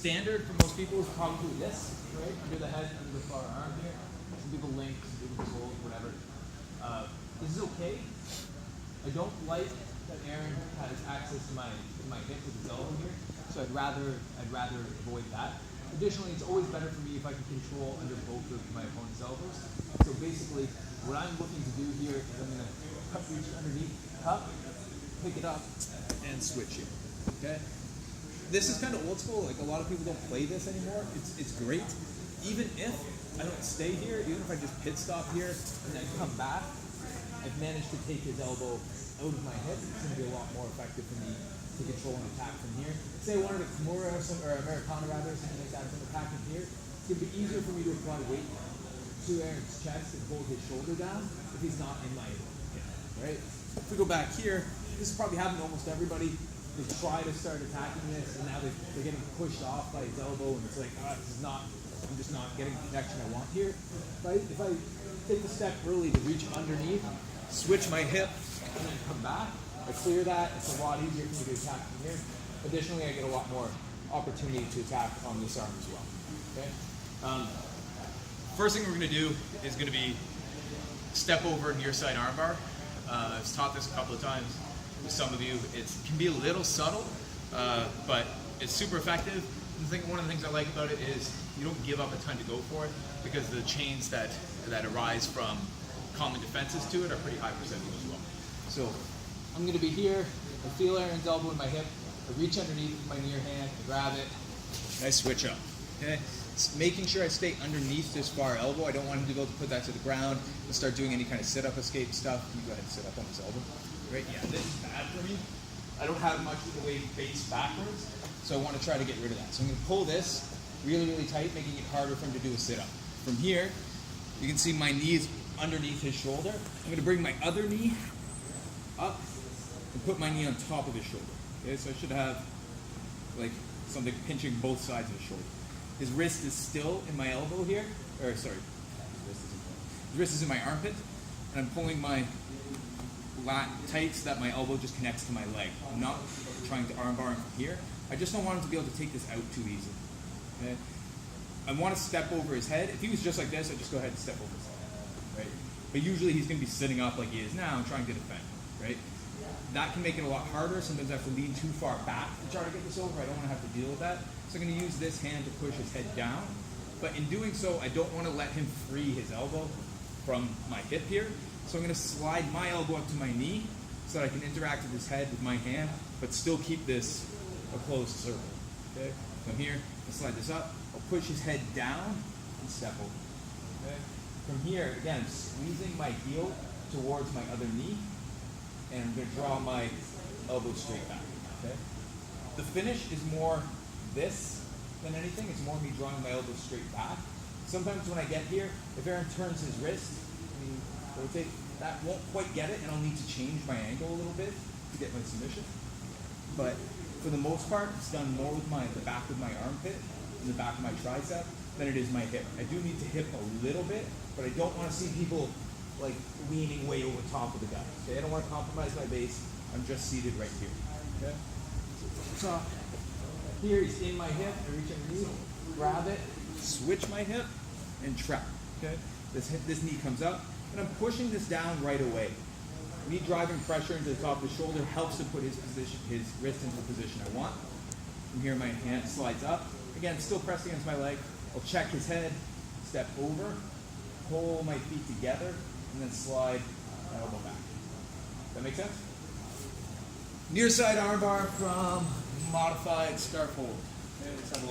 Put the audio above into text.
standard for most people is probably this, right? Under the head, under the far arm here. Some people link, some people fold, whatever. This is okay. I don't like that Aaron has access to my hip with his elbow here, so I'd rather avoid that. Additionally, it's always better for me if I can control under both of my opponent's elbows. So basically, what I'm looking to do here is I'm going to reach underneath, cup, pick it up, and switch it. Okay. This is kind of old school. Like a lot of people don't play this anymore. It's great. Even if I don't stay here, even if I just pit stop here and then come back, I've managed to take his elbow out of my hip. It's going to be a lot more effective for me to control and attack from here. Say I wanted a Kimura or Americana rather, or something like that, if I'm attacking here, it's going to be easier for me to apply weight to Aaron's chest and hold his shoulder down if he's not in my hip, right? If we go back here, this is probably happened to almost everybody. They try to start attacking this, and now they're getting pushed off by his elbow, and it's like, I'm just not getting the connection I want here. If I take the step early to reach underneath, switch my hip, and then come back, I clear that, it's a lot easier for me to attack from here. Additionally, I get a lot more opportunity to attack on this arm as well. Okay? First thing we're going to do is going to be step over near side armbar. I've taught this a couple of times with some of you. It can be a little subtle, but it's super effective. One of the things I like about it is you don't give up a ton to go for it because the chains that arise from common defenses to it are pretty high percentage as well. So I'm going to be here. I feel Aaron's elbow in my hip. I reach underneath with my near hand, I grab it. I switch up. Okay, it's making sure I stay underneath this far elbow. I don't want him to be able to put that to the ground and start doing any kind of sit-up escape stuff. You go ahead and sit up on his elbow. Right? Yeah, this is bad for me. I don't have much of the way face backwards, so I want to try to get rid of that. So I'm going to pull this really, really tight, making it harder for him to do a sit-up. From here, you can see my knee is underneath his shoulder. I'm going to bring my other knee up and put my knee on top of his shoulder. Okay, so I should have like something pinching both sides of his shoulder. His wrist is still in my elbow here, or sorry, his wrist is in my armpit, and I'm pulling my lat tight so that my elbow just connects to my leg. I'm not trying to armbar him from here. I just don't want him to be able to take this out too easily. Okay? I want to step over his head. If he was just like this, I'd just go ahead and step over his head, right? But usually he's going to be sitting up like he is now and trying to defend, right? That can make it a lot harder. Sometimes I have to lean too far back to try to get this over. I don't want to have to deal with that. So I'm going to use this hand to push his head down. But in doing so, I don't want to let him free his elbow from my hip here. So I'm going to slide my elbow up to my knee so that I can interact with his head with my hand, but still keep this a closed circle. Okay? From here, I'll slide this up. I'll push his head down and step over. Okay? From here, again, I'm squeezing my heel towards my other knee, and I'm going to draw my elbow straight back. Okay? The finish is more this than anything. It's more me drawing my elbow straight back. Sometimes when I get here, if Aaron turns his wrist, rotate, that won't quite get it, and I'll need to change my angle a little bit to get my submission. But for the most part, it's done more with the back of my armpit and the back of my tricep than it is my hip. I do need to hip a little bit, but I don't want to see people like leaning way over top of the guy. Okay, I don't want to compromise my base. I'm just seated right here. Okay. So here he's in my hip. I reach underneath, grab it, switch my hip, and trap. Okay. This knee comes up, and I'm pushing this down right away. Me driving pressure into the top of the shoulder helps to put his wrist into the position I want. From here, my hand slides up. Again, still pressed against my leg. I'll check his head, step over, pull my feet together, and then slide my elbow back. Does that make sense? Near side armbar from modified scarf hold. Okay, let's have a look.